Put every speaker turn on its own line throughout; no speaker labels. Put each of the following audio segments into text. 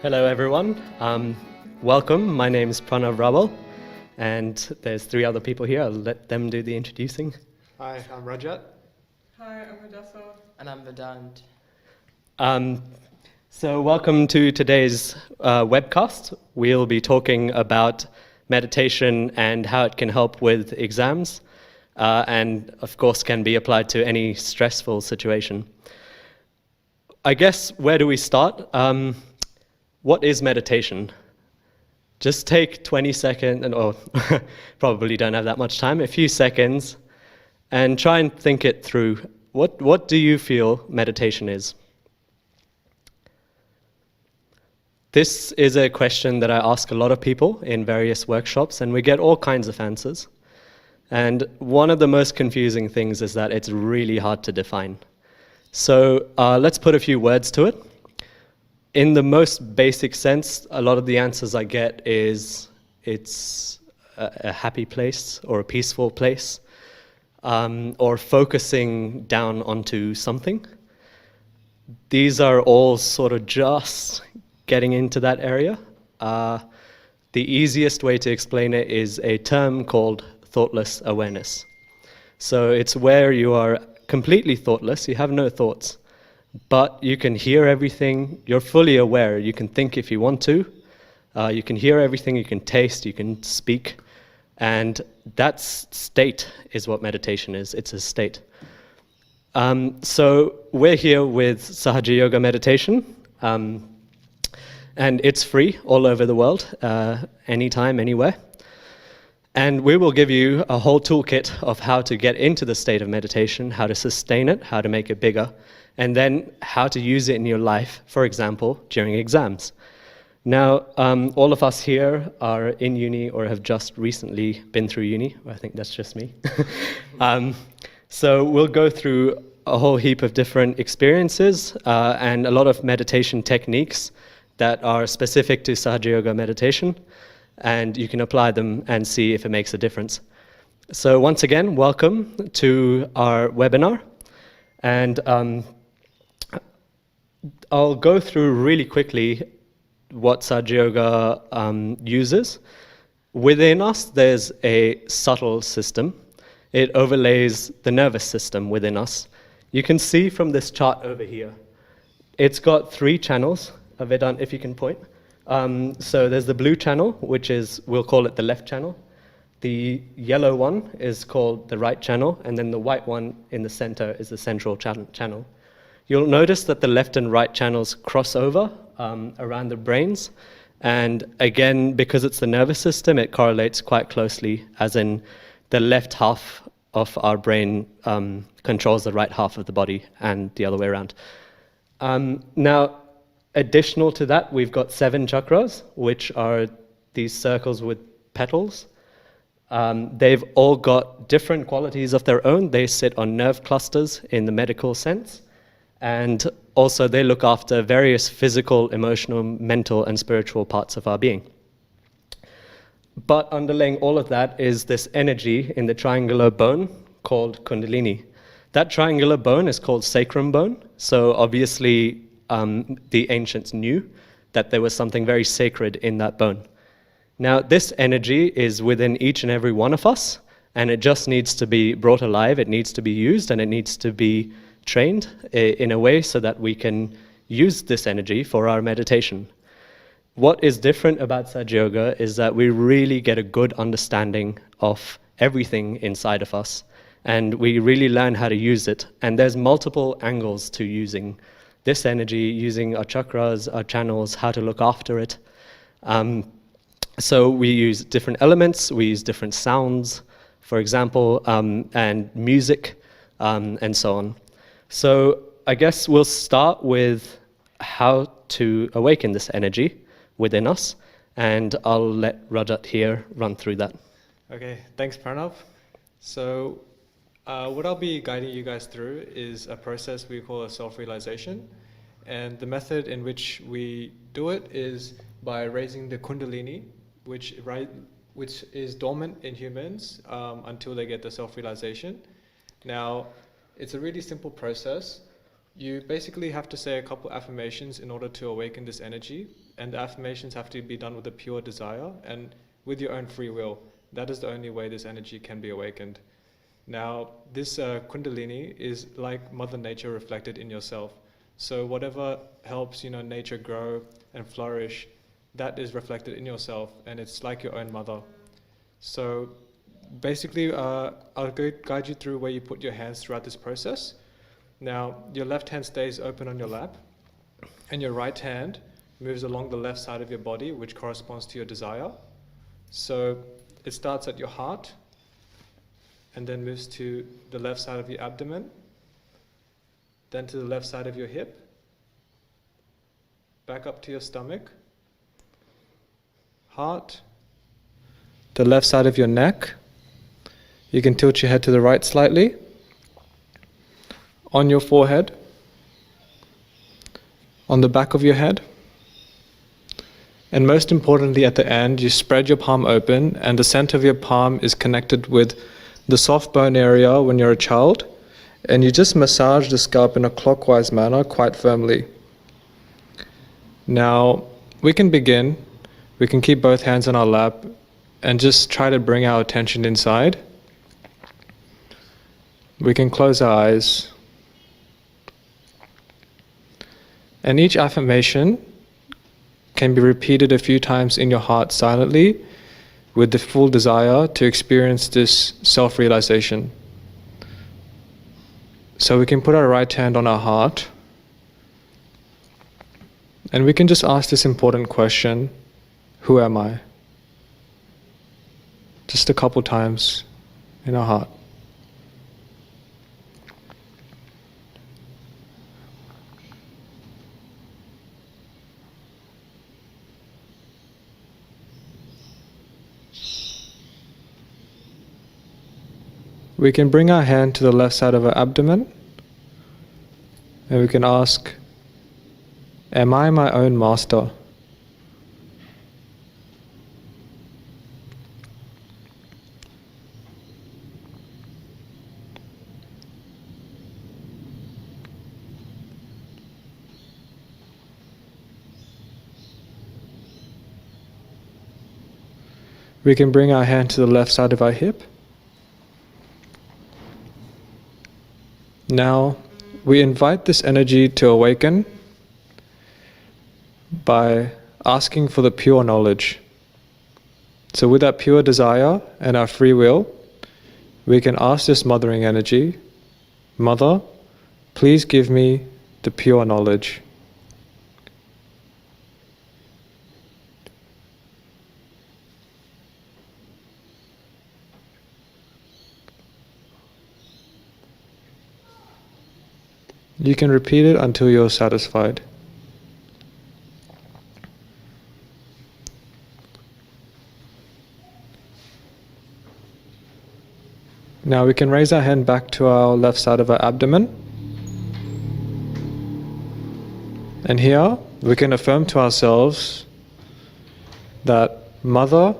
Hello everyone, welcome. My name is Pranav Rawal, and there's three other people here. I'll let them do the introducing.
Hi, I'm Rajat.
Hi, I'm Adessa.
And I'm Vedant.
So welcome to today's webcast. We'll be talking about meditation and how it can help with exams, and of course can be applied to any stressful situation. I guess, where do we start? What is meditation? Just take 20 seconds, or probably don't have that much time, a few seconds, and try and think it through. What do you feel meditation is? This is a question that I ask a lot of people in various workshops, and we get all kinds of answers. And one of the most confusing things is that it's really hard to define. So let's put a few words to it. In the most basic sense, a lot of the answers I get is it's a happy place or a peaceful place, or focusing down onto something. These are all sort of just getting into that area. The easiest way to explain it is a term called thoughtless awareness. So it's where you are completely thoughtless, you have no thoughts. But you can hear everything, you're fully aware, you can think if you want to, you can hear everything, you can taste, you can speak, and that state is what meditation is, it's a state. So we're here with Sahaja Yoga Meditation, and it's free all over the world, anytime, anywhere. And we will give you a whole toolkit of how to get into the state of meditation, how to sustain it, how to make it bigger, and then how to use it in your life, for example, during exams. Now, all of us here are in uni or have just recently been through uni. I think that's just me. So we'll go through a whole heap of different experiences and a lot of meditation techniques that are specific to Sahaja Yoga meditation, and you can apply them and see if it makes a difference. So once again, welcome to our webinar. And I'll go through really quickly what Sahaja Yoga uses. Within us, there's a subtle system. It overlays the nervous system within us. You can see from this chart over here, it's got 3 channels. Vedant, if you can point. So there's the blue channel, which is, we'll call it the left channel. The yellow one is called the right channel, and then the white one in the center is the central channel. You'll notice that the left and right channels cross over around the brains. And again, because it's the nervous system, it correlates quite closely, as in the left half of our brain controls the right half of the body and the other way around. Now, additional to that, we've got 7 chakras, which are these circles with petals. They've all got different qualities of their own. They sit on nerve clusters in the medical sense. And also they look after various physical, emotional, mental, and spiritual parts of our being. But underlying all of that is this energy in the triangular bone called Kundalini. That triangular bone is called sacrum bone. So obviously the ancients knew that there was something very sacred in that bone. Now this energy is within each and every one of us, and it just needs to be brought alive, it needs to be used, and it needs to be trained in a way so that we can use this energy for our meditation. What is different about Sahaja Yoga is that we really get a good understanding of everything inside of us, and we really learn how to use it. And there's multiple angles to using this energy, using our chakras, our channels, how to look after it. So we use different elements, we use different sounds, for example, and music, and so on. So I guess we'll start with how to awaken this energy within us, and I'll let Rajat here run through that.
Okay, thanks Pranav. So what I'll be guiding you guys through is a process we call a self-realization. And the method in which we do it is by raising the Kundalini, which is dormant in humans until they get the self-realization. Now, it's a really simple process. You basically have to say a couple affirmations in order to awaken this energy, and the affirmations have to be done with a pure desire and with your own free will. That is the only way this energy can be awakened. Now, this Kundalini is like Mother Nature reflected in yourself. So whatever helps, nature grow and flourish, that is reflected in yourself, and it's like your own mother. So basically, I'll guide you through where you put your hands throughout this process. Now, your left hand stays open on your lap, and your right hand moves along the left side of your body, which corresponds to your desire. So it starts at your heart, and then moves to the left side of your abdomen, then to the left side of your hip, back up to your stomach, heart, the left side of your neck. You can tilt your head to the right slightly, on your forehead, on the back of your head, and most importantly at the end, you spread your palm open, and the center of your palm is connected with the soft bone area when you're a child, and you just massage the scalp in a clockwise manner quite firmly. Now, we can begin. We can keep both hands on our lap and just try to bring our attention inside. We can close our eyes. And each affirmation can be repeated a few times in your heart silently with the full desire to experience this self-realization. So we can put our right hand on our heart, and we can just ask this important question, who am I? Just a couple times in our heart. We can bring our hand to the left side of our abdomen, and we can ask, am I my own master? We can bring our hand to the left side of our hip. Now, we invite this energy to awaken by asking for the pure knowledge. So with that pure desire and our free will, we can ask this mothering energy, Mother, please give me the pure knowledge. You can repeat it until you're satisfied. Now we can raise our hand back to our left side of our abdomen. And here we can affirm to ourselves that, Mother,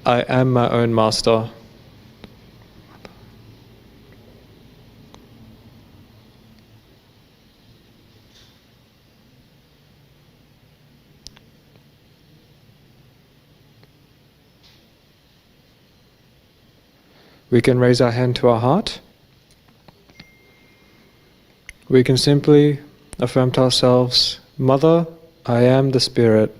I am my own master. We can raise our hand to our heart. We can simply affirm to ourselves, Mother, I am the Spirit.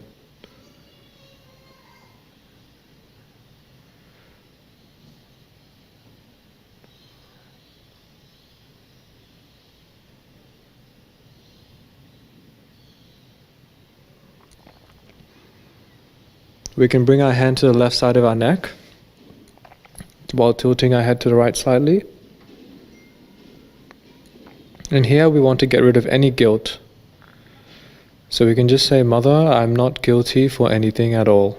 We can bring our hand to the left side of our neck, while tilting our head to the right slightly. And here we want to get rid of any guilt. So we can just say, Mother, I'm not guilty for anything at all.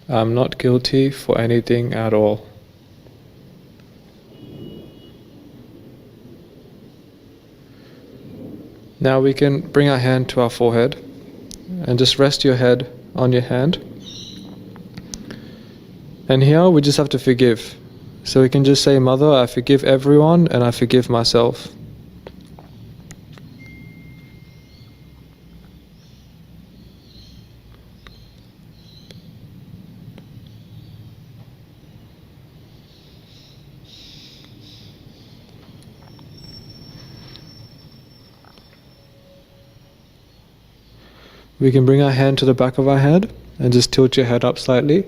I'm not guilty for anything at all. Now we can bring our hand to our forehead and just rest your head on your hand. And here we just have to forgive. So we can just say, Mother, I forgive everyone and I forgive myself. We can bring our hand to the back of our head and just tilt your head up slightly.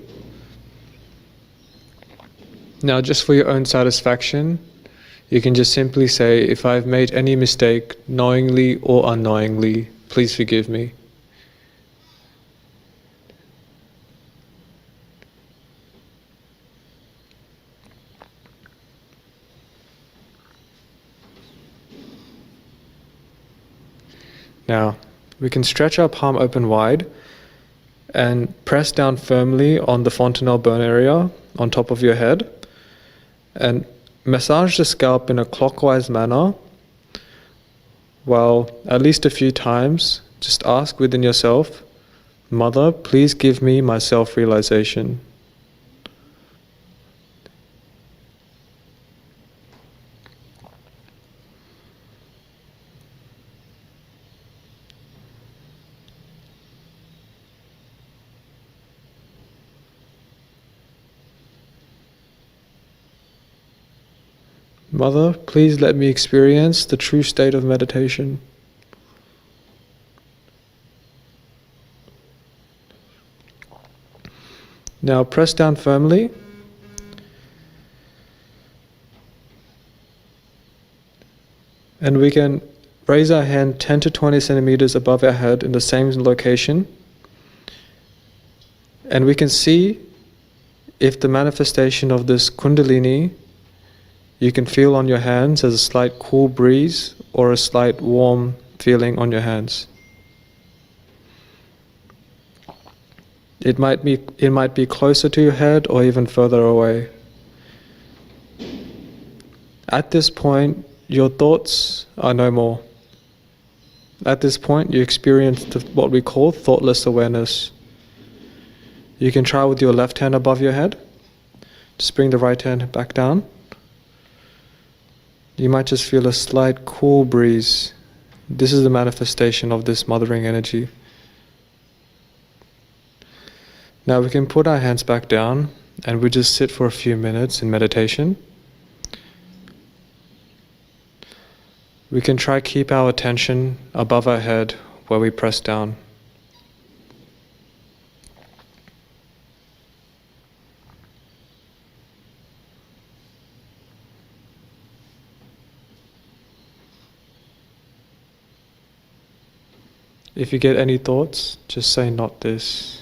Now, just for your own satisfaction, you can just simply say, if I've made any mistake, knowingly or unknowingly, please forgive me. Now, we can stretch our palm open wide and press down firmly on the fontanelle bone area on top of your head and massage the scalp in a clockwise manner while at least a few times just ask within yourself, Mother, please give me my self-realization. Mother, please let me experience the true state of meditation. Now press down firmly. And we can raise our hand 10 to 20 centimeters above our head in the same location. And we can see if the manifestation of this Kundalini you can feel on your hands as a slight cool breeze or a slight warm feeling on your hands. It might be closer to your head or even further away. At this point, your thoughts are no more. At this point, you experience what we call thoughtless awareness. You can try with your left hand above your head. Just bring the right hand back down. You might just feel a slight cool breeze. This is the manifestation of this mothering energy. Now we can put our hands back down and we just sit for a few minutes in meditation. We can try keep our attention above our head where we press down. If you get any thoughts, just say not this.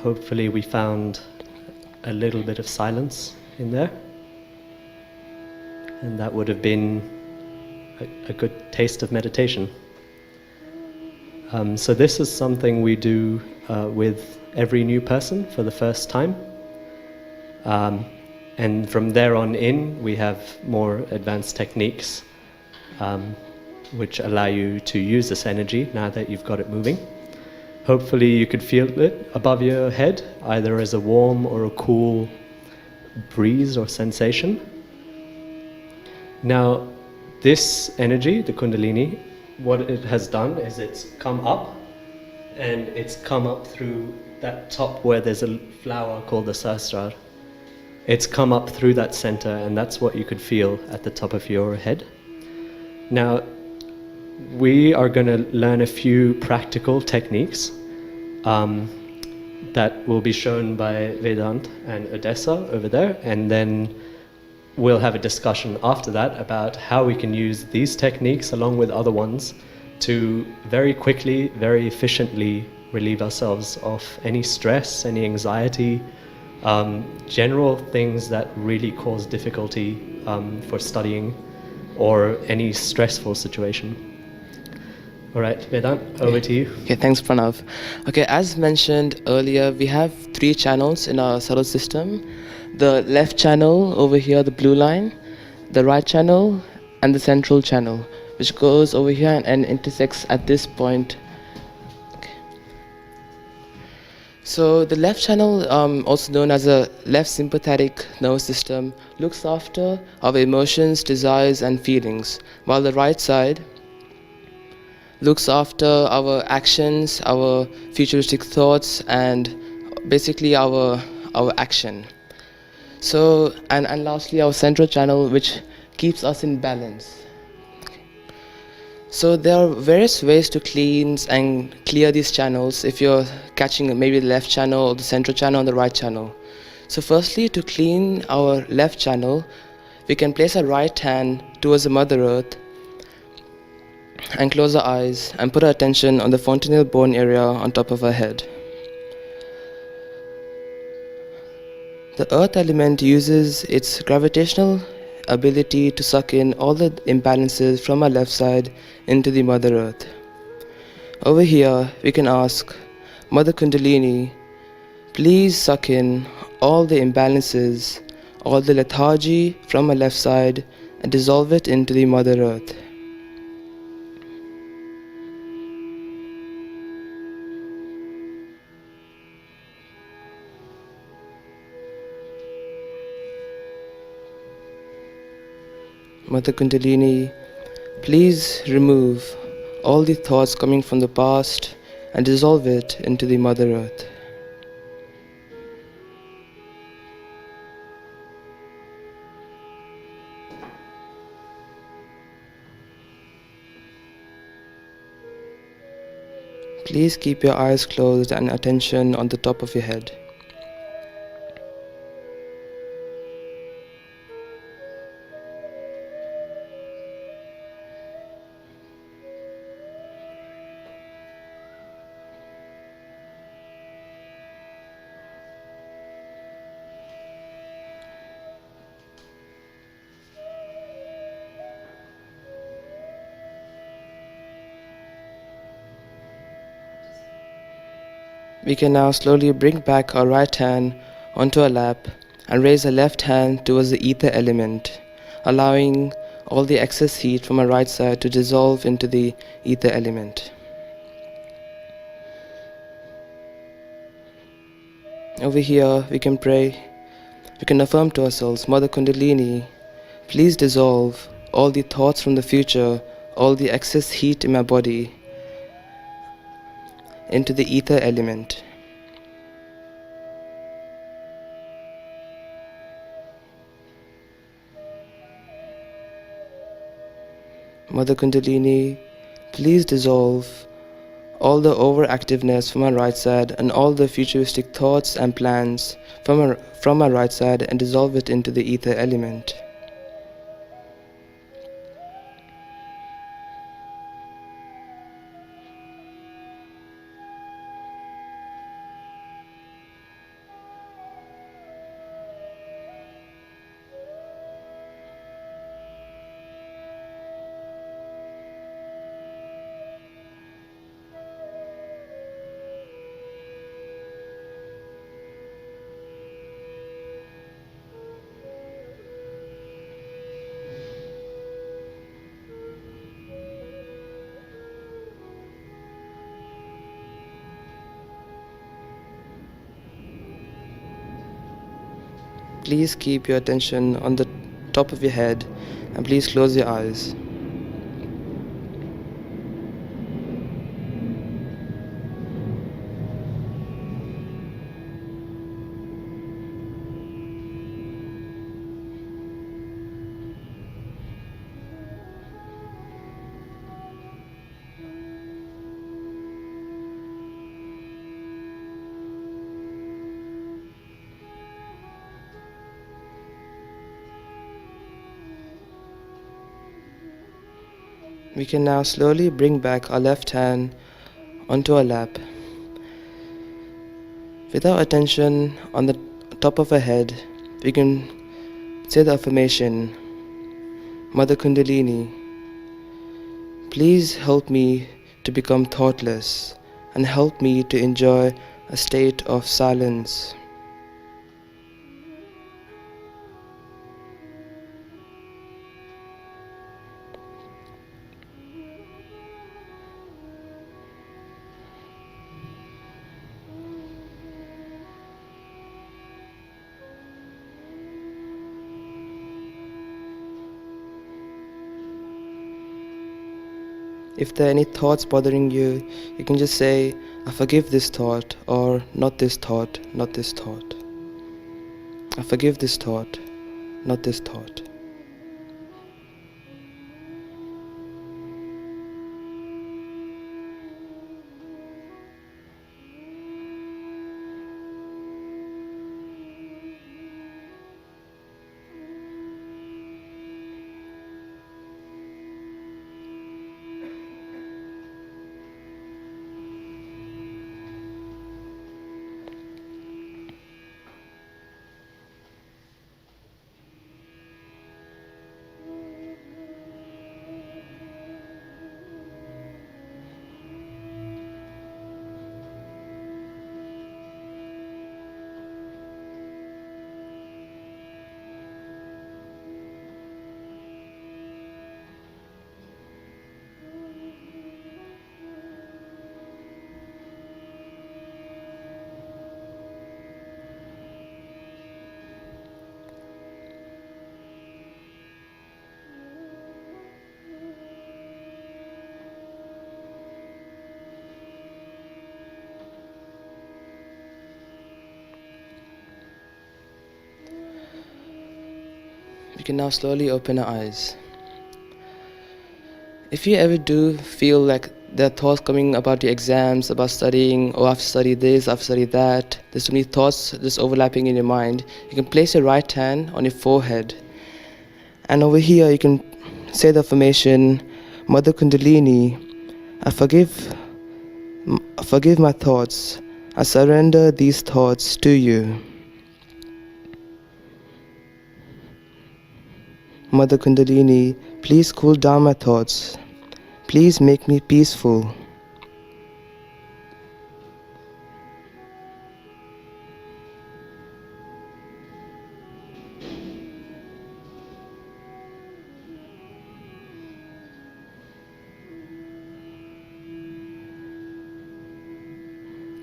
hopefully we found a little bit of silence in there. And that would have been a good taste of meditation. So this is something we do with every new person for the first time. And from there on in, we have more advanced techniques which allow you to use this energy now that you've got it moving. Hopefully you could feel it above your head, either as a warm or a cool breeze or sensation. Now, this energy, the Kundalini, what it has done is it's come up, and it's come up through that top where there's a flower called the Sahasrara. It's come up through that center, and that's what you could feel at the top of your head. Now, we are going to learn a few practical techniques that will be shown by Vedant and Odessa over there, and then we'll have a discussion after that about how we can use these techniques along with other ones to very quickly, very efficiently relieve ourselves of any stress, any anxiety, general things that really cause difficulty for studying or any stressful situation. All right, Vedant, over to you.
Okay, thanks, Pranav. Okay, as mentioned earlier, we have 3 channels in our solar system. The left channel over here, the blue line, the right channel, and the central channel, which goes over here and intersects at this point. Okay. So the left channel, also known as a left sympathetic nervous system, looks after our emotions, desires, and feelings, while the right side looks after our actions, our futuristic thoughts, and basically our action. So, and lastly, our central channel, which keeps us in balance. So there are various ways to cleanse and clear these channels if you're catching maybe the left channel or the central channel or the right channel. So firstly, to clean our left channel, we can place our right hand towards the Mother Earth and close our eyes and put our attention on the fontanelle bone area on top of our head. The earth element uses its gravitational ability to suck in all the imbalances from our left side into the Mother Earth. Over here, we can ask, Mother Kundalini, please suck in all the imbalances, all the lethargy from our left side and dissolve it into the Mother Earth. Mother Kundalini, please remove all the thoughts coming from the past and dissolve it into the Mother Earth. Please keep your eyes closed and attention on the top of your head. We can now slowly bring back our right hand onto our lap and raise our left hand towards the ether element, allowing all the excess heat from our right side to dissolve into the ether element. Over here, we can pray, we can affirm to ourselves, Mother Kundalini, please dissolve all the thoughts from the future, all the excess heat in my body, into the ether element. Mother Kundalini, please dissolve all the overactiveness from our right side and all the futuristic thoughts and plans from our right side and dissolve it into the ether element. please keep your attention on the top of your head and please close your eyes. We can now slowly bring back our left hand onto our lap. With our attention on the top of our head, we can say the affirmation, Mother Kundalini, please help me to become thoughtless and help me to enjoy a state of silence. If there are any thoughts bothering you, you can just say, I forgive this thought, or not this thought, not this thought. I forgive this thought, not this thought. We can now slowly open our eyes. If you ever do feel like there are thoughts coming about your exams, about studying, oh I've studied this, I've studied that, there's so many thoughts just overlapping in your mind, you can place your right hand on your forehead. And over here you can say the affirmation, Mother Kundalini, I forgive my thoughts, I surrender these thoughts to you. Mother Kundalini, please cool down my thoughts. Please make me peaceful.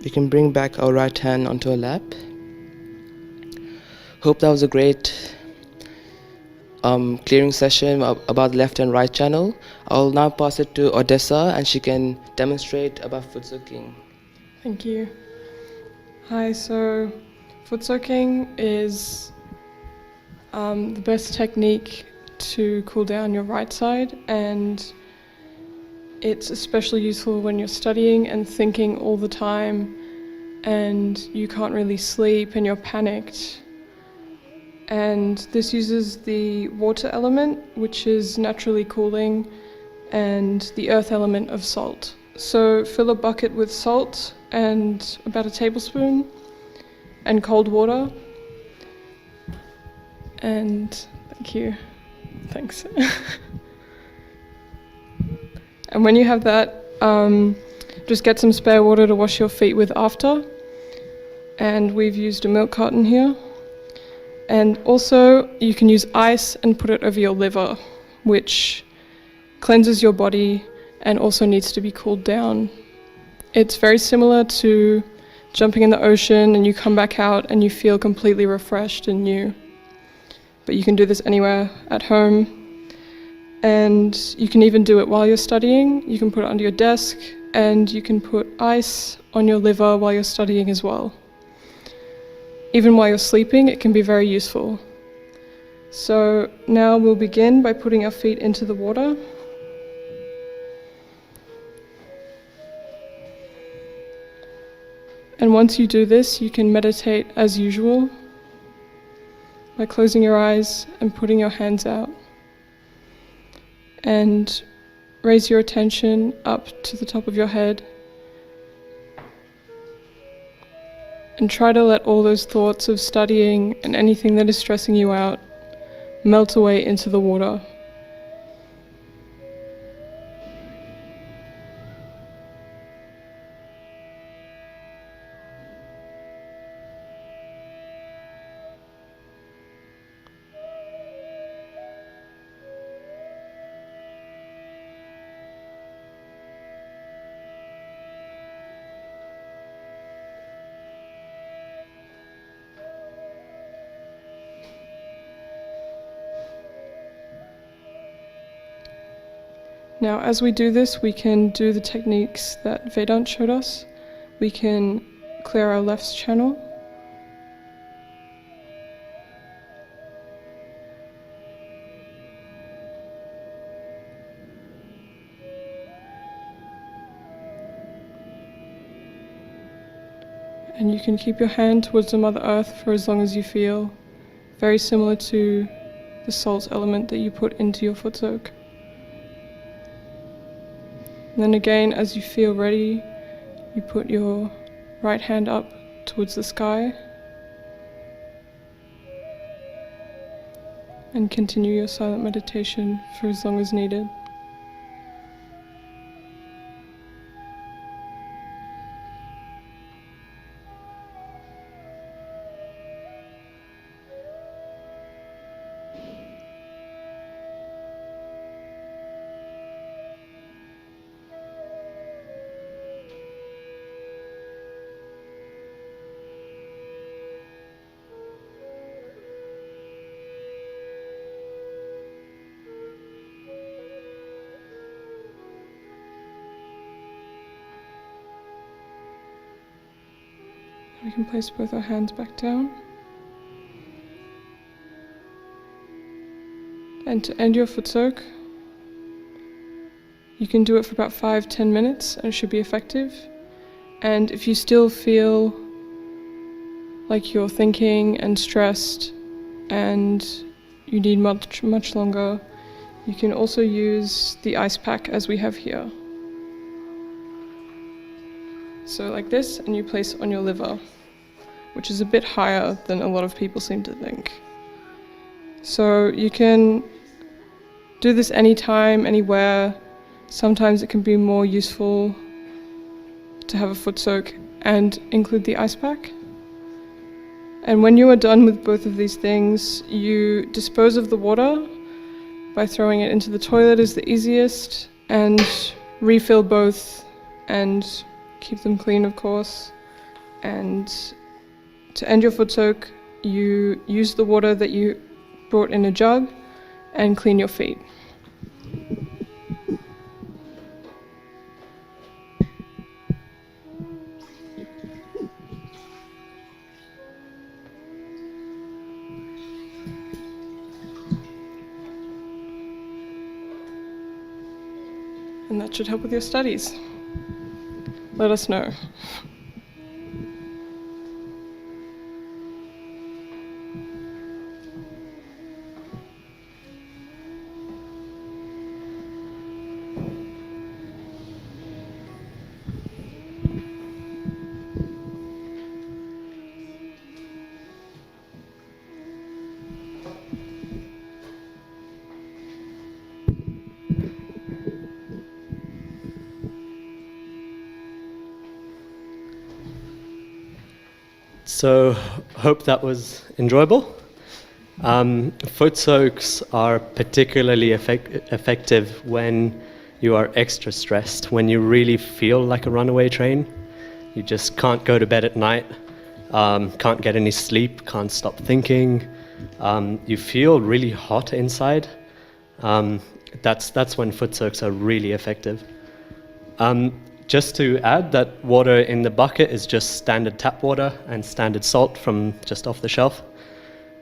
We can bring back our right hand onto our lap. Hope that was a great clearing session about left and right channel. I'll now pass it to Odessa and she can demonstrate about foot soaking.
Thank you. Hi, so foot soaking is the best technique to cool down your right side, and it's especially useful when you're studying and thinking all the time and you can't really sleep and you're panicked. And this uses the water element, which is naturally cooling, and the earth element of salt. So fill a bucket with salt and about a tablespoon and cold water. And thank you. Thanks. And when you have that, just get some spare water to wash your feet with after. And we've used a milk carton here. And also, you can use ice and put it over your liver, which cleanses your body and also needs to be cooled down. It's very similar to jumping in the ocean and you come back out and you feel completely refreshed and new. but you can do this anywhere at home. And you can even do it while you're studying. You can put it under your desk, and you can put ice on your liver while you're studying as well. Even while you're sleeping, it can be very useful. So now we'll begin by putting our feet into the water. And once you do this, you can meditate as usual by closing your eyes and putting your hands out. And raise your attention up to the top of your head. And try to let all those thoughts of studying and anything that is stressing you out melt away into the water. Now, as we do this, we can do the techniques that Vedant showed us. We can clear our left channel. And you can keep your hand towards the Mother Earth for as long as you feel, very similar to the salt element that you put into your foot soak. And then again, as you feel ready, you put your right hand up towards the sky and continue your silent meditation for as long as needed. We can place both our hands back down. And to end your foot soak, you can do it for about 5-10 minutes and it should be effective. And if you still feel like you're thinking and stressed and you need much longer, you can also use the ice pack as we have here. So like this, and you place on your liver, which is a bit higher than a lot of people seem to think. So you can do this anytime, anywhere. Sometimes it can be more useful to have a foot soak and include the ice pack. And when you are done with both of these things, you dispose of the water by throwing it into the toilet is the easiest, and refill both and keep them clean, of course. And to end your foot soak, you use the water that you brought in a jug and clean your feet. And that should help with your studies. Let us know.
So, hope that was enjoyable. Foot soaks are particularly effective when you are extra stressed, when you really feel like a runaway train. You just can't go to bed at night, can't get any sleep, can't stop thinking, you feel really hot inside, that's when foot soaks are really effective. Just to add, that water in the bucket is just standard tap water and standard salt from just off the shelf.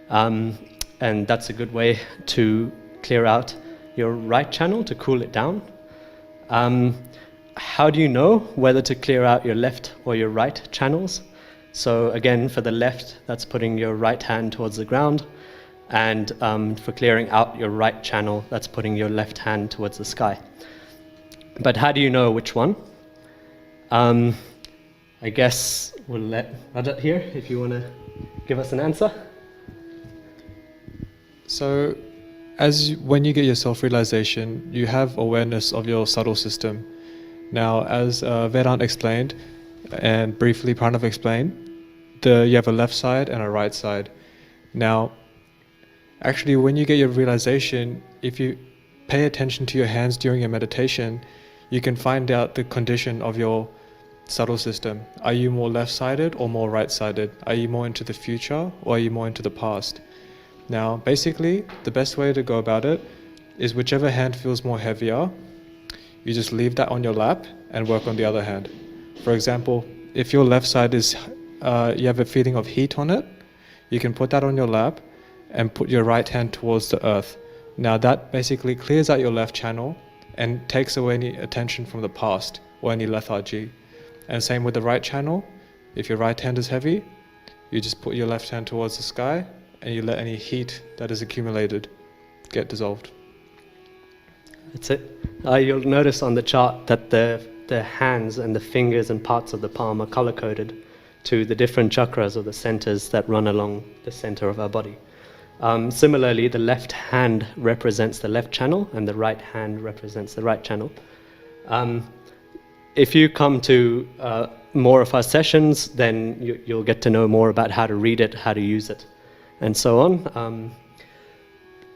And that's a good way to clear out your right channel, to cool it down. How do you know whether to clear out your left or your right channels? So again, for the left, that's putting your right hand towards the ground. And for clearing out your right channel, that's putting your left hand towards the sky. But how do you know which one? I guess we'll let Rajat here, if you want to give us an answer.
So, when you get your self-realization, you have awareness of your subtle system. Now, as Vedant explained, and briefly Pranav explained, you have a left side and a right side. Now, actually, when you get your realization, if you pay attention to your hands during your meditation, you can find out the condition of your subtle system. Are you more left-sided or more right-sided? Are you more into the future or are you more into the past? Now, basically, the best way to go about it is whichever hand feels more heavier, you just leave that on your lap and work on the other hand. For example, if your left side is, you have a feeling of heat on it, you can put that on your lap and put your right hand towards the earth. Now that basically clears out your left channel and takes away any attention from the past or any lethargy. And same with the right channel. If your right hand is heavy, you just put your left hand towards the sky and you let any heat that is accumulated get dissolved.
That's it. You'll notice on the chart that the hands and the fingers and parts of the palm are color-coded to the different chakras or the centers that run along the center of our body. Similarly, the left hand represents the left channel and the right hand represents the right channel. If you come to more of our sessions, then you'll get to know more about how to read it, how to use it, and so on.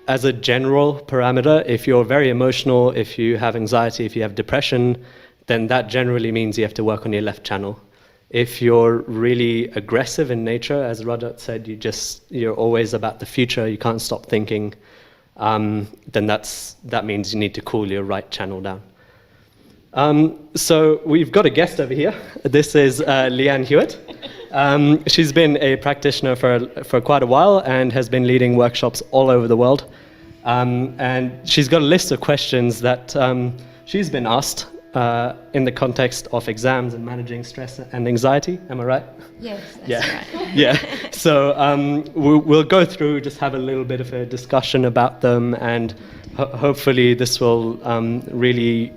As a general parameter, if you're very emotional, if you have anxiety, if you have depression, then that generally means you have to work on your left channel. If you're really aggressive in nature, as Rajat said, you're always about the future, you can't stop thinking, then that means you need to cool your right channel down. So we've got a guest over here. This is Leanne Hewitt. She's been a practitioner for quite a while and has been leading workshops all over the world. And she's got a list of questions that she's been asked in the context of exams and managing stress and anxiety. Am I right?
Yes, that's right.
Yeah. So we'll go through, just have a little bit of a discussion about them, and hopefully this will really,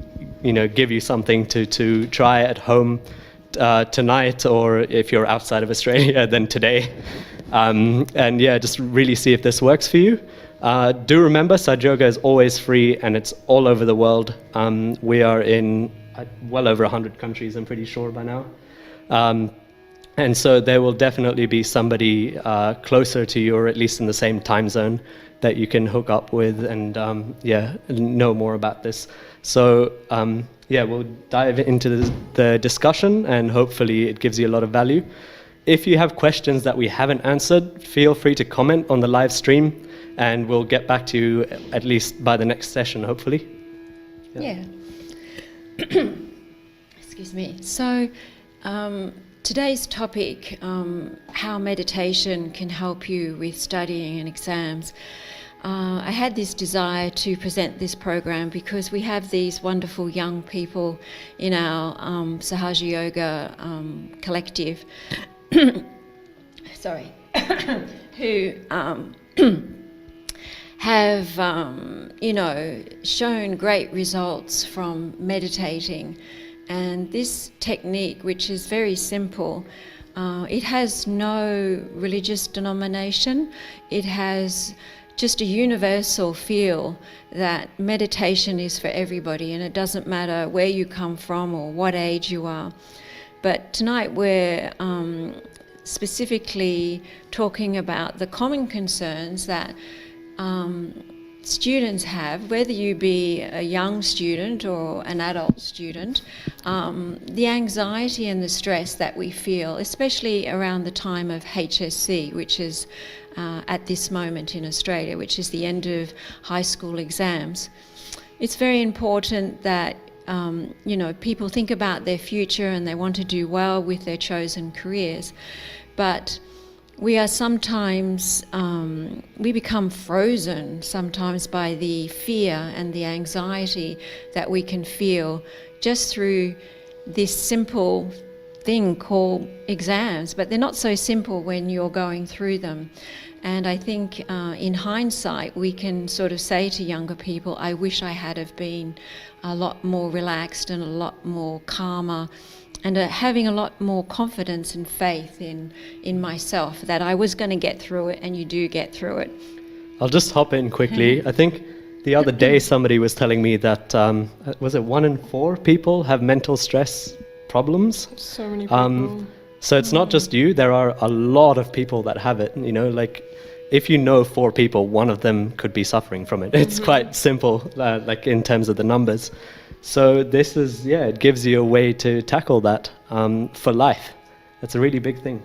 give you something to try at home tonight, or if you're outside of Australia, then today. And yeah, just really see if this works for you. Do remember, Sahaja Yoga is always free and it's all over the world. We are in well over 100 countries, I'm pretty sure by now. And so there will definitely be somebody closer to you, or at least in the same time zone, that you can hook up with and know more about this. So we'll dive into the discussion, and hopefully it gives you a lot of value. If you have questions that we haven't answered, feel free to comment on the live stream, and we'll get back to you at least by the next session, hopefully.
Yeah. Excuse me. So today's topic, how meditation can help you with studying and exams. I had this desire to present this program because we have these wonderful young people in our Sahaja Yoga collective sorry, who have, shown great results from meditating. And this technique, which is very simple, it has no religious denomination. It has just a universal feel that meditation is for everybody, and it doesn't matter where you come from or what age you are. But tonight we're specifically talking about the common concerns that students have, whether you be a young student or an adult student, the anxiety and the stress that we feel, especially around the time of HSC, which is at this moment in Australia, which is the end of high school exams. It's very important that people think about their future and they want to do well with their chosen careers, but we are sometimes, we become frozen sometimes by the fear and the anxiety that we can feel just through this simple thing called exams, but they're not so simple when you're going through them. And I think in hindsight, we can sort of say to younger people, I wish I had have been a lot more relaxed and a lot more calmer, and having a lot more confidence and faith in myself that I was going to get through it, and you do get through it.
I'll just hop in quickly. I think the other day somebody was telling me that, was it 1 in 4 people have mental stress problems?
So many people.
So it's not just you, there are a lot of people that have it, like if you know 4 people, one of them could be suffering from it. It's quite simple, like in terms of the numbers. So this is, it gives you a way to tackle that for life. That's a really big thing.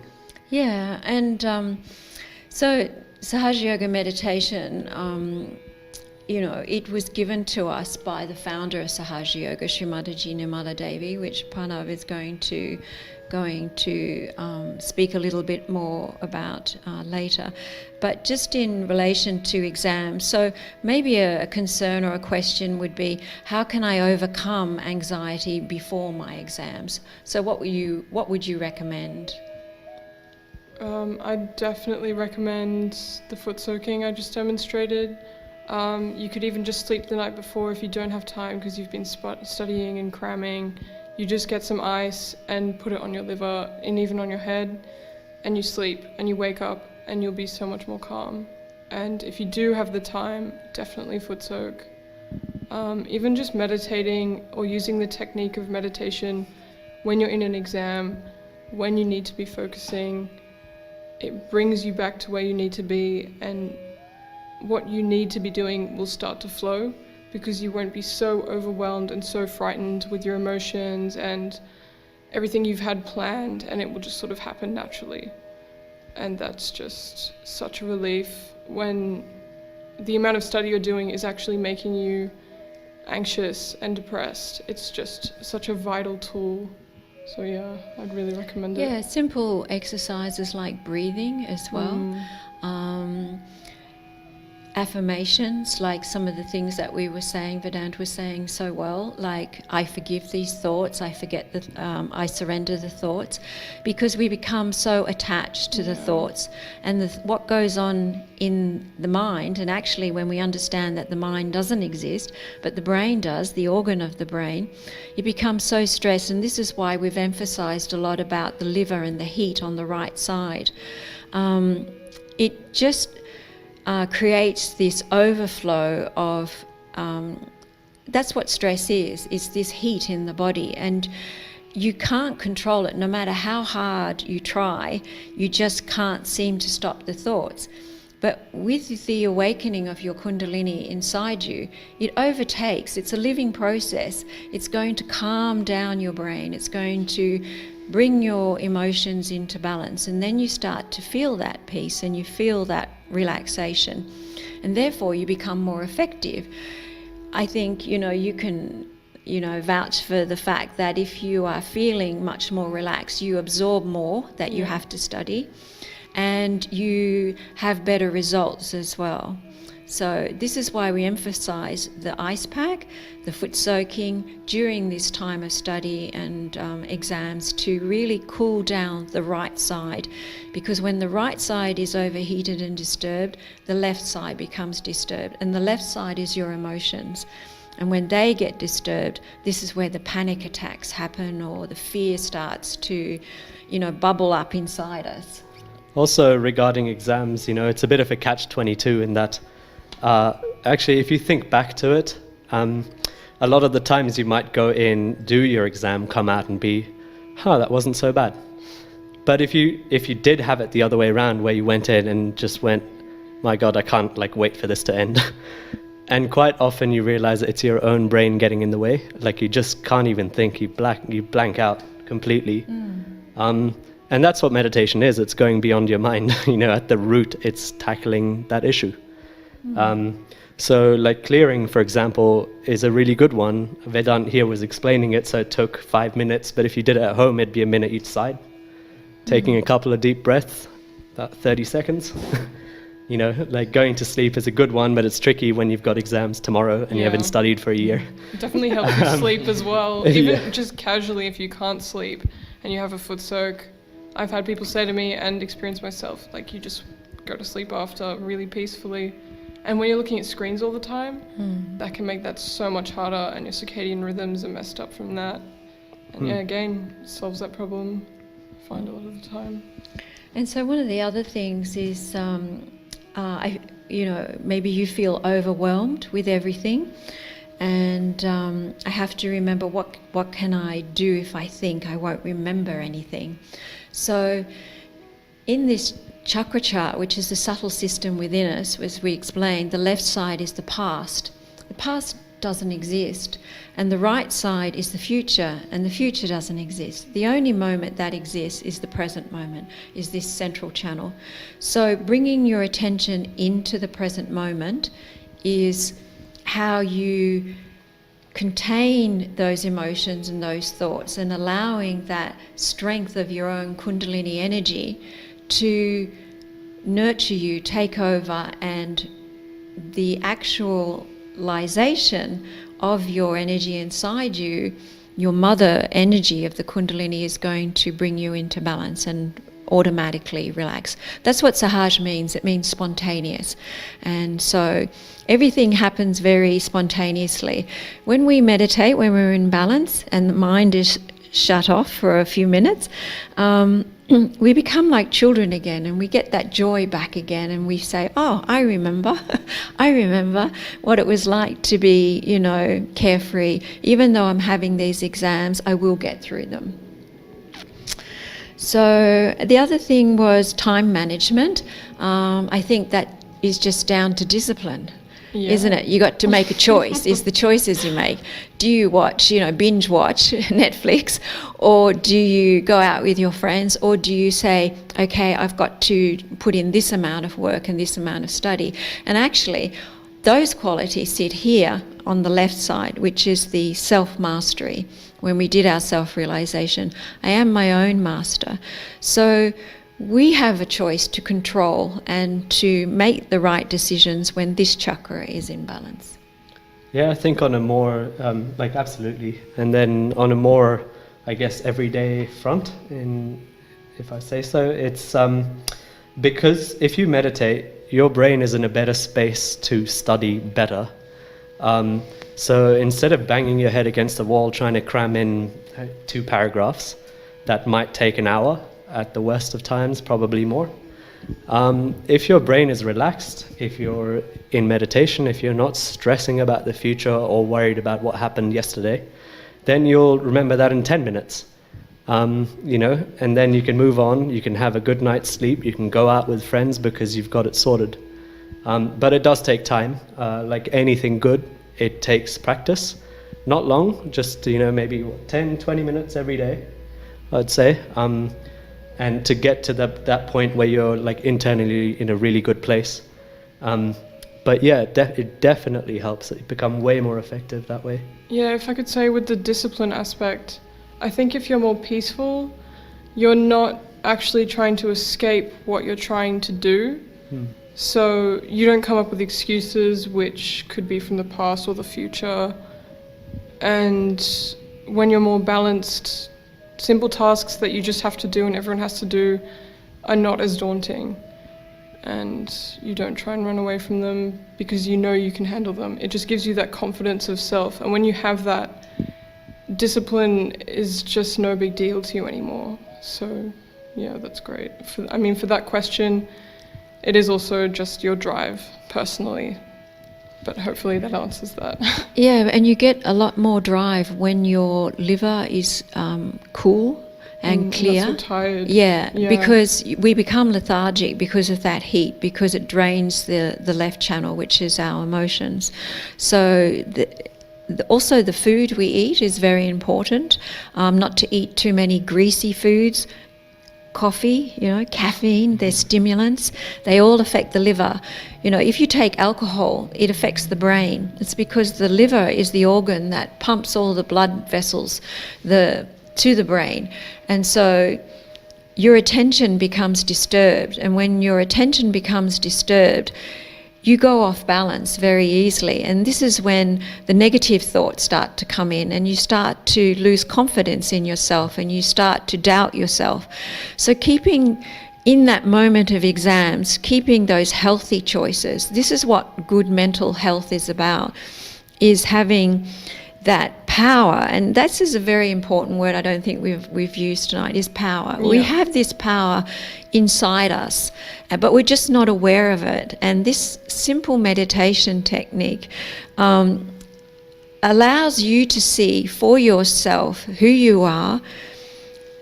Yeah, and so Sahaja Yoga Meditation, it was given to us by the founder of Sahaja Yoga, Shri Mataji Nirmala Devi, which Pranav is going to speak a little bit more about later. But just in relation to exams, so maybe a concern or a question would be, how can I overcome anxiety before my exams? So what would you recommend?
I definitely recommend the foot soaking I just demonstrated. You could even just sleep the night before if you don't have time because you've been studying and cramming. You just get some ice and put it on your liver and even on your head, and you sleep and you wake up and you'll be so much more calm. And if you do have the time, definitely foot soak. Even just meditating or using the technique of meditation when you're in an exam, when you need to be focusing, it brings you back to where you need to be, and what you need to be doing will start to flow, because you won't be so overwhelmed and so frightened with your emotions and everything you've had planned, and it will just sort of happen naturally. And that's just such a relief when the amount of study you're doing is actually making you anxious and depressed. It's just such a vital tool. So yeah, I'd really recommend it.
Yeah, simple exercises like breathing as well. Affirmations, like some of the things that we were saying, Vedant was saying so well, like I forgive these thoughts, I surrender the thoughts, because we become so attached to the thoughts and what goes on in the mind. And actually when we understand that the mind doesn't exist, but the brain does, the organ of the brain, you become so stressed. And this is why we've emphasized a lot about the liver and the heat on the right side. It just creates this overflow of, that's what stress is, it's this heat in the body, and you can't control it. No matter how hard you try, you just can't seem to stop the thoughts. But with the awakening of your Kundalini inside you, it overtakes. It's a living process. It's going to calm down your brain. It's going to bring your emotions into balance. And then you start to feel that peace and you feel that relaxation. And therefore you become more effective. I think, you can, vouch for the fact that if you are feeling much more relaxed, you absorb more that you have to study, and you have better results as well. So this is why we emphasize the ice pack, the foot soaking during this time of study and exams, to really cool down the right side, because when the right side is overheated and disturbed, the left side becomes disturbed, and the left side is your emotions. And when they get disturbed, this is where the panic attacks happen, or the fear starts to, bubble up inside us.
Also regarding exams, it's a bit of a catch-22 in that actually if you think back to it, a lot of the times you might go in, do your exam, come out and be, that wasn't so bad. But if you did have it the other way around, where you went in and just went, my God, I can't wait for this to end. And quite often you realize that it's your own brain getting in the way. You just can't even think, you blank out completely. And that's what meditation is. It's going beyond your mind. At the root, it's tackling that issue. So like clearing, for example, is a really good one. Vedant here was explaining it, so it took 5 minutes, but if you did it at home, it'd be a minute each side. Taking a couple of deep breaths, about 30 seconds. Like going to sleep is a good one, but it's tricky when you've got exams tomorrow and you haven't studied for a year.
It definitely helps you sleep as well. Even just casually, if you can't sleep and you have a foot soak, I've had people say to me and experience myself, like you just go to sleep after really peacefully. And when you're looking at screens all the time, that can make that so much harder, and your circadian rhythms are messed up from that. And again, solves that problem, I find a lot of the time.
And so one of the other things is, maybe you feel overwhelmed with everything, and I have to remember what can I do if I think I won't remember anything. So in this chakra chart, which is the subtle system within us, as we explained, the left side is the past. The past doesn't exist, and the right side is the future, and the future doesn't exist. The only moment that exists is the present moment, is this central channel. So bringing your attention into the present moment is how you contain those emotions and those thoughts, and allowing that strength of your own Kundalini energy to nurture you, take over, and the actualization of your energy inside you, your mother energy of the Kundalini, is going to bring you into balance and automatically relax. That's what Sahaj means. It means spontaneous. And so everything happens very spontaneously. When we meditate, when we're in balance and the mind is shut off for a few minutes, we become like children again, and we get that joy back again, and we say, oh, I remember what it was like to be, carefree. Even though I'm having these exams, I will get through them. So the other thing was time management. I think that is just down to discipline. Yeah. Isn't it? You got to make a choice. It's the choices you make. Do you watch, binge watch Netflix, or do you go out with your friends, or do you say, okay, I've got to put in this amount of work and this amount of study? And actually, those qualities sit here on the left side, which is the self-mastery. When we did our self-realization, I am my own master. So we have a choice to control and to make the right decisions when this chakra is in balance.
Yeah, I think on a more, absolutely. And then on a more, everyday front, if I say so, it's because if you meditate, your brain is in a better space to study better. So instead of banging your head against the wall trying to cram in 2 paragraphs, that might take an hour, at the worst of times, probably more. If your brain is relaxed, if you're in meditation, if you're not stressing about the future or worried about what happened yesterday, then you'll remember that in 10 minutes. And then you can move on, you can have a good night's sleep, you can go out with friends because you've got it sorted. But it does take time. Like anything good, it takes practice. Not long, just maybe 10, 20 minutes every day, I'd say. And to get to that point where you're internally in a really good place. But yeah, it definitely helps it become way more effective that way.
Yeah, if I could say with the discipline aspect, I think if you're more peaceful, you're not actually trying to escape what you're trying to do. So you don't come up with excuses which could be from the past or the future. And when you're more balanced, simple tasks that you just have to do and everyone has to do are not as daunting, and you don't try and run away from them because you know you can handle them. It just gives you that confidence of self, and when you have that, discipline is just no big deal to you anymore. So yeah, that's great. For that question, it is also just your drive personally, but hopefully that answers that.
Yeah, and you get a lot more drive when your liver is cool and clear.
Not so tired.
Yeah, because we become lethargic because of that heat, because it drains the left channel, which is our emotions. So also the food we eat is very important, not to eat too many greasy foods. coffee, caffeine, they're stimulants. They all affect the liver. If you take alcohol, it affects the brain. It's because the liver is the organ that pumps all the blood vessels to the brain. And so your attention becomes disturbed. And when your attention becomes disturbed, you go off balance very easily. And this is when the negative thoughts start to come in, and you start to lose confidence in yourself, and you start to doubt yourself. So keeping in that moment of exams, keeping those healthy choices, this is what good mental health is about, is having that power. And this is a very important word I don't think we've used tonight, is power. Yeah. We have this power inside us, but we're just not aware of it. And this simple meditation technique allows you to see for yourself who you are,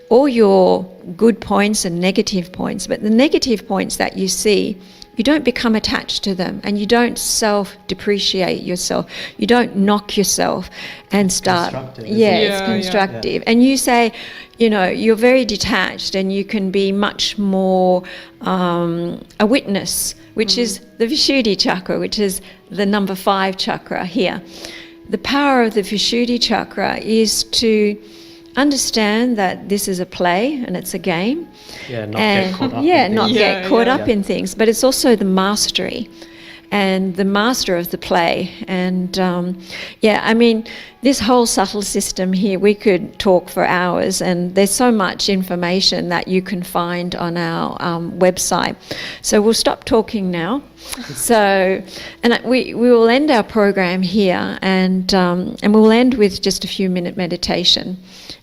all your good points and negative points. But the negative points that you see, you don't become attached to them, and you don't self-depreciate yourself. You don't knock yourself and start. It's constructive. And you say, you're very detached, and you can be much more a witness, which is the Vishuddhi chakra, which is the number 5 chakra here. The power of the Vishuddhi chakra is to understand that this is a play and it's a game.
Get caught up
get caught up in things. But it's also the mastery and the master of the play. And this whole subtle system here, we could talk for hours, and there's so much information that you can find on our website. So we'll stop talking now. So, and we will end our program here, and we'll end with just a few minute meditation.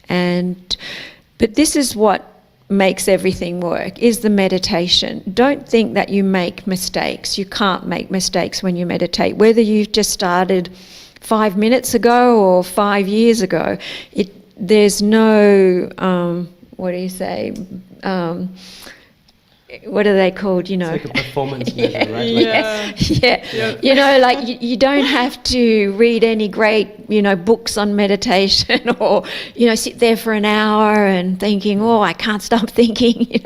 But this is what makes everything work, is the meditation. Don't think that you make mistakes. You can't make mistakes when you meditate. Whether you've just started 5 minutes ago or 5 years ago, there's no, what do you say, what are they called,
It's like a performance measure, right?
You don't have to read any great, books on meditation or, sit there for an hour and thinking, I can't stop thinking,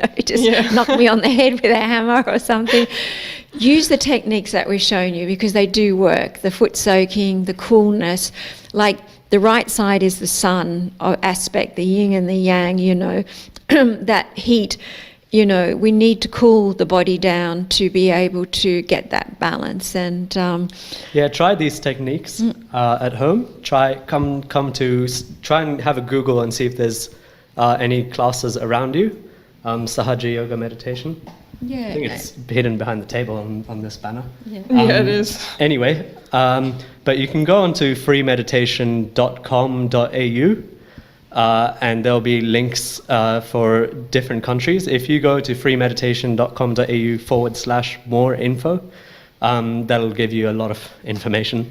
knock me on the head with a hammer or something. Use the techniques that we've shown you, because they do work. The foot soaking, the coolness, like the right side is the sun aspect, the yin and the yang, that heat. We need to cool the body down to be able to get that balance. And
try these techniques at home. Try and have a Google and see if there's any classes around you. Sahaja Yoga Meditation. I think it's hidden behind the table on this banner.
It is.
Anyway, but you can go on to freemeditation.com.au. And there'll be links for different countries. If you go to freemeditation.com.au/more info, that'll give you a lot of information.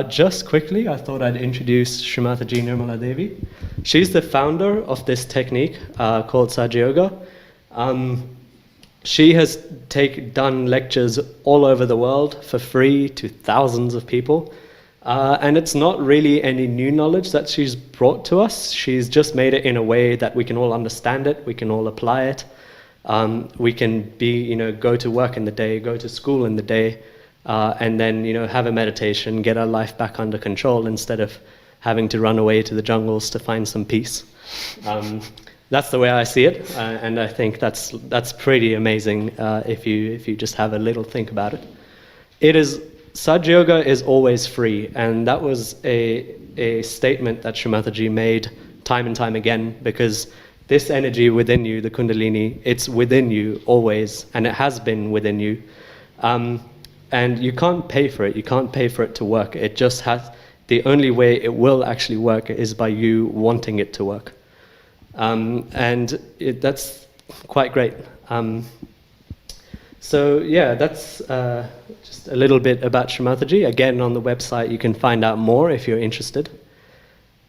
Just quickly, I thought I'd introduce Shri Mataji Nirmala Devi. She's the founder of this technique called Sahaja Yoga. She has done lectures all over the world for free to thousands of people. And it's not really any new knowledge that she's brought to us. She's just made it in a way that we can all understand it, we can all apply it. We can go to work in the day, go to school in the day, and then, have a meditation, get our life back under control instead of having to run away to the jungles to find some peace. That's the way I see it, and I think that's pretty amazing if you just have a little think about it. Sahaja Yoga is always free, and that was a statement that Shri Mataji made time and time again, because this energy within you, the Kundalini, it's within you always, and it has been within you. And you can't pay for it. You can't pay for it to work. It just has. The only way it will actually work is by you wanting it to work. That's quite great. That's just a little bit about Shri Mataji. Again, on the website you can find out more if you're interested.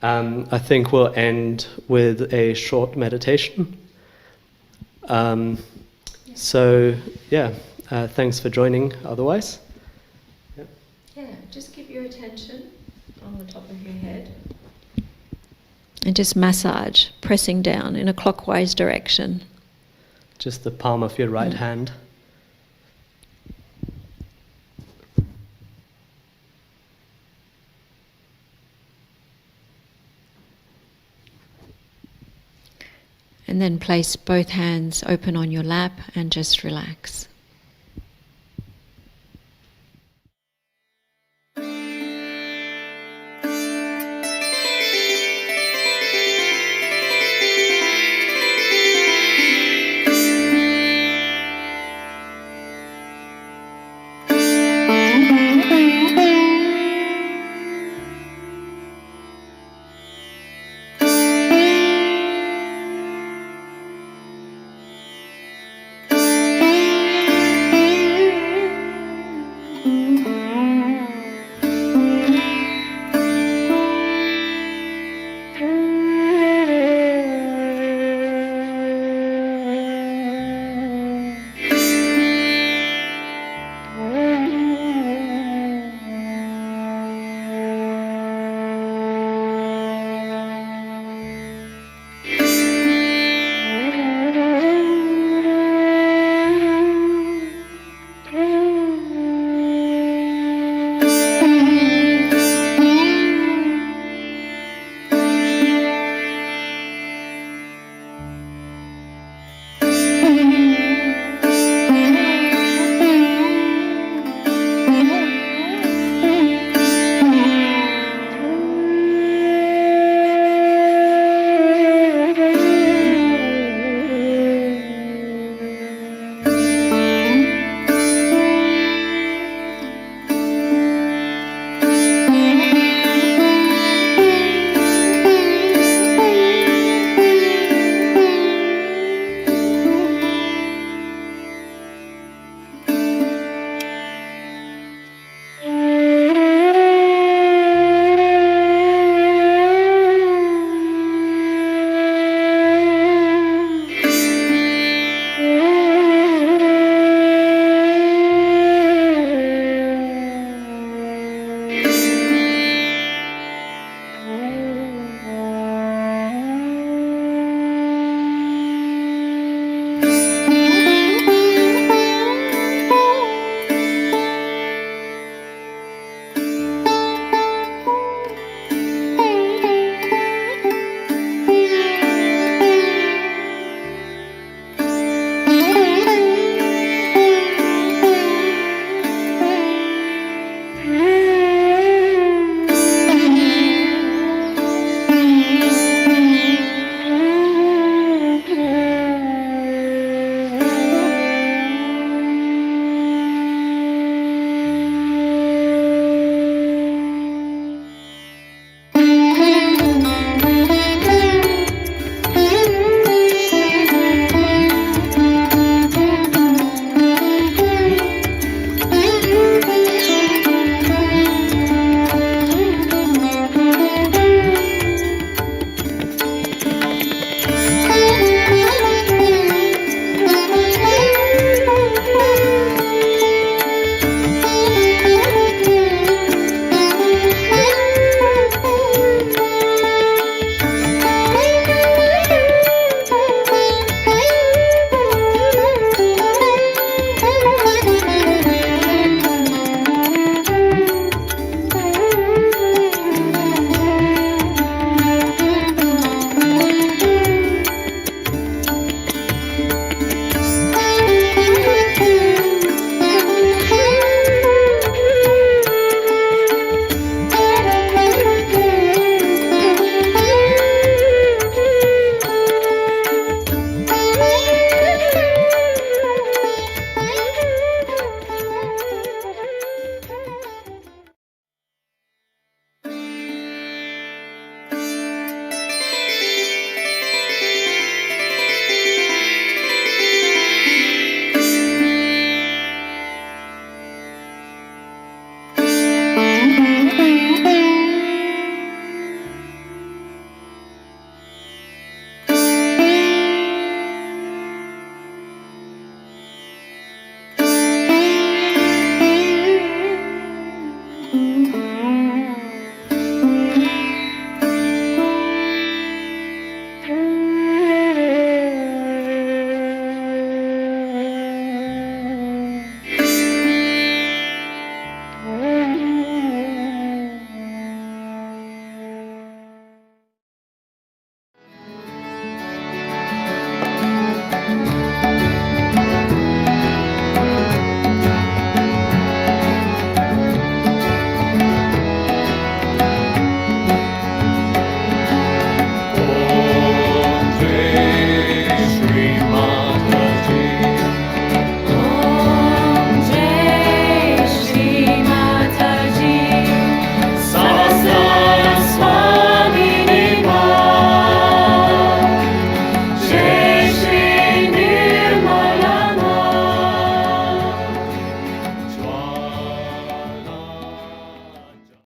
I think we'll end with a short meditation. Thanks for joining otherwise.
Just keep your attention on the top of your head. And just massage, pressing down in a clockwise direction.
just the palm of your right hand.
And then place both hands open on your lap and just relax.